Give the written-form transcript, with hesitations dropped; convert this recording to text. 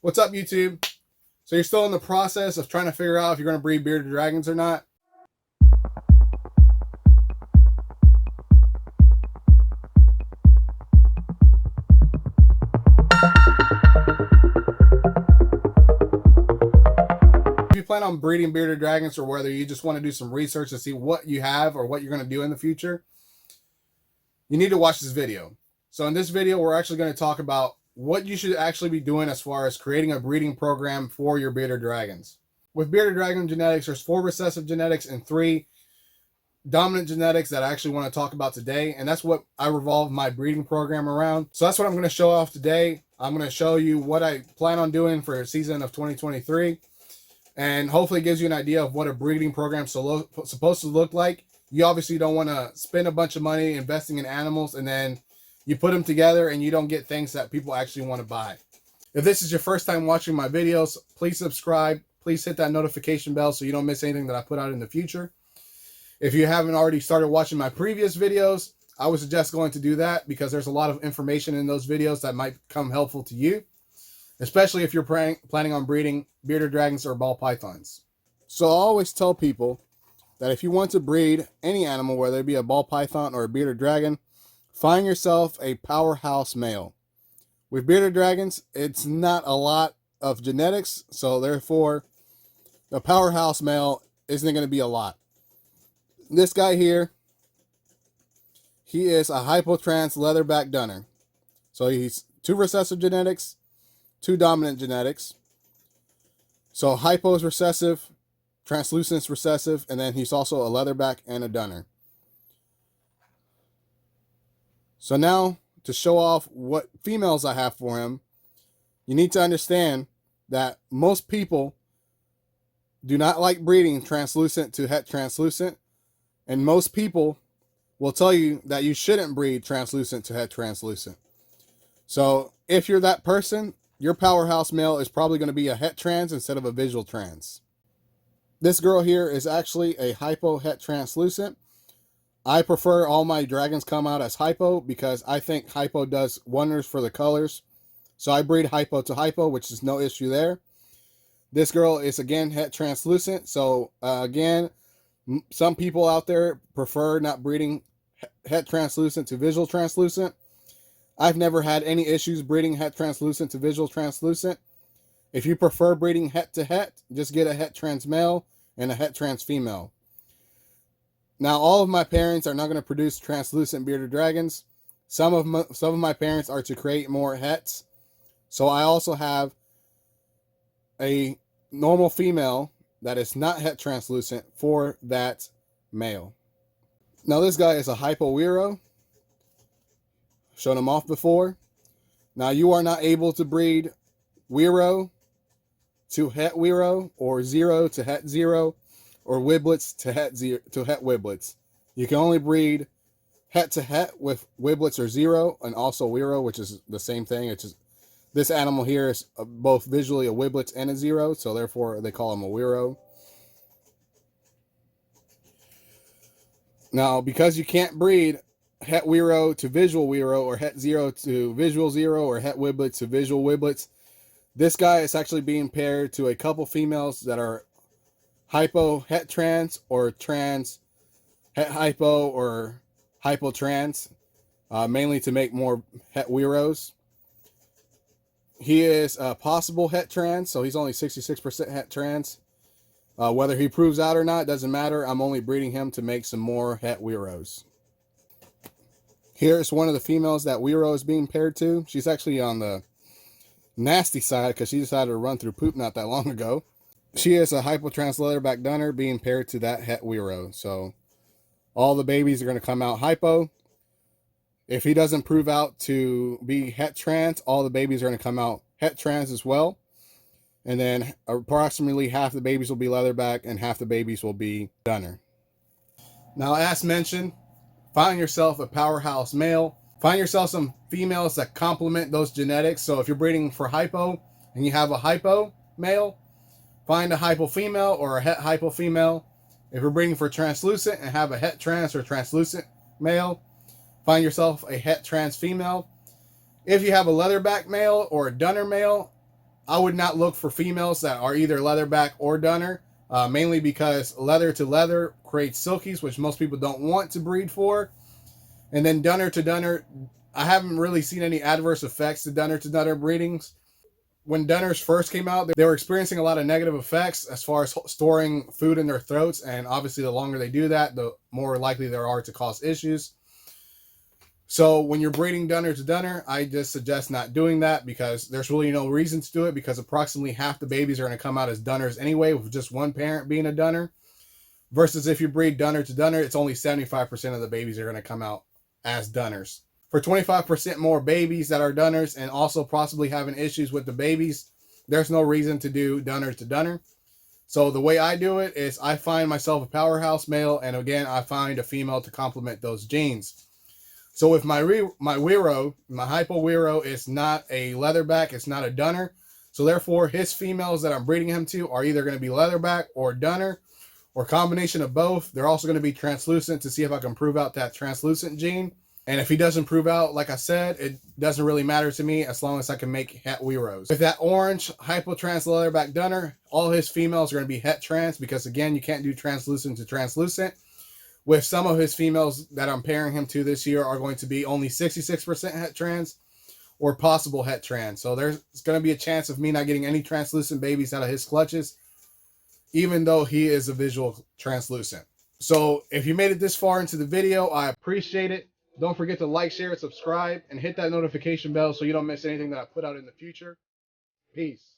What's up, YouTube? So you're still in the process of trying to figure out if you're going to breed bearded dragons or not. If you plan on breeding bearded dragons, or whether you just want to do some research to see what you have or what you're going to do in the future, you need to watch this video. So in this video, we're actually going to talk about what you should actually be doing as far as creating a breeding program for your bearded dragons. With bearded dragon genetics, there's 4 recessive genetics and 3 dominant genetics that I actually want to talk about today, and that's what I revolve my breeding program around. So that's what I'm going to show off today. I'm going to show you what I plan on doing for a season of 2023, and hopefully it gives you an idea of what a breeding program is supposed to look like. You obviously don't want to spend a bunch of money investing in animals and then you put them together and you don't get things that people actually want to buy. If this is your first time watching my videos, please subscribe. Please hit that notification bell so you don't miss anything that I put out in the future. If you haven't already started watching my previous videos, I would suggest going to do that because there's a lot of information in those videos that might become helpful to you, especially if you're planning on breeding bearded dragons or ball pythons. So I always tell people that if you want to breed any animal, whether it be a ball python or a bearded dragon, find yourself a powerhouse male. With bearded dragons, it's not a lot of genetics, so therefore the powerhouse male isn't going to be a lot. This guy here, he is a hypotrans leatherback dunner. So he's 2 recessive genetics, 2 dominant genetics. So hypo is recessive, translucent's recessive, and then he's also a leatherback and a dunner. So now, to show off what females I have for him, you need to understand that most people do not like breeding translucent to het translucent, and most people will tell you that you shouldn't breed translucent to het translucent. So if you're that person, your powerhouse male is probably going to be a het trans instead of a visual trans. This girl here is actually a hypo het translucent. I prefer all my dragons come out as hypo because I think hypo does wonders for the colors. So I breed hypo to hypo, which is no issue there. This girl is again het translucent. So again, some people out there prefer not breeding het translucent to visual translucent. I've never had any issues breeding het translucent to visual translucent. If you prefer breeding het to het, just get a het trans male and a het trans female. Now, all of my parents are not going to produce translucent bearded dragons. Some of my parents are to create more hets. So I also have a normal female that is not het translucent for that male. Now, this guy is a hypo wero. Shown him off before. Now, you are not able to breed wero to het wero or 0 to het 0. Or wiblets to het wiblets. You can only breed het to het with wiblets or 0, and also wero, which is the same thing. It's just this animal here is both visually a wiblet and a 0, so therefore they call him a wero. Now, because you can't breed het wero to visual wero, or het 0 to visual 0, or het wiblets to visual wiblets, this guy is actually being paired to a couple females that are hypo het trans or trans het hypo or hypo trans, mainly to make more het weros. He is a possible het trans, so he's only 66% het trans. Whether he proves out or not doesn't matter. I'm only breeding him to make some more het weros. Here's one of the females that wero is being paired to. She's actually on the nasty side because she decided to run through poop not that long ago. She is a hypotrans leatherback dunner being paired to that het wero. So all the babies are going to come out hypo. If he doesn't prove out to be het trans, all the babies are going to come out het trans as well. And then approximately half the babies will be leatherback and half the babies will be dunner. Now, as mentioned, find yourself a powerhouse male. Find yourself some females that complement those genetics. So if you're breeding for hypo and you have a hypo male, find a hypo female or a het hypo female. If you're breeding for translucent and have a het trans or translucent male, find yourself a het trans female. If you have a leatherback male or a dunner male, I would not look for females that are either leatherback or dunner, mainly because leather to leather creates silkies, which most people don't want to breed for. And then dunner to dunner, I haven't really seen any adverse effects to dunner breedings. When dunners first came out, they were experiencing a lot of negative effects as far as storing food in their throats. And obviously, the longer they do that, the more likely there are to cause issues. So when you're breeding dunner to dunner, I just suggest not doing that because there's really no reason to do it, because approximately half the babies are going to come out as dunners anyway, with just one parent being a dunner. Versus if you breed dunner to dunner, it's only 75% of the babies are going to come out as dunners. For 25% more babies that are dunners and also possibly having issues with the babies, there's no reason to do dunner to dunner. So the way I do it is I find myself a powerhouse male, and again, I find a female to complement those genes. So if my Wero, my Hypo Wero, is not a leatherback, it's not a dunner. So therefore, his females that I'm breeding him to are either going to be leatherback or dunner, or combination of both. They're also going to be translucent to see if I can prove out that translucent gene. And if he doesn't prove out, like I said, it doesn't really matter to me as long as I can make het Weros. With that orange Hypotrans leatherback dunner, all his females are going to be het trans, because again, you can't do translucent to translucent. With some of his females that I'm pairing him to this year are going to be only 66% het trans or possible het trans. So there's going to be a chance of me not getting any translucent babies out of his clutches, even though he is a visual translucent. So if you made it this far into the video, I appreciate it. Don't forget to like, share, and subscribe, and hit that notification bell so you don't miss anything that I put out in the future. Peace.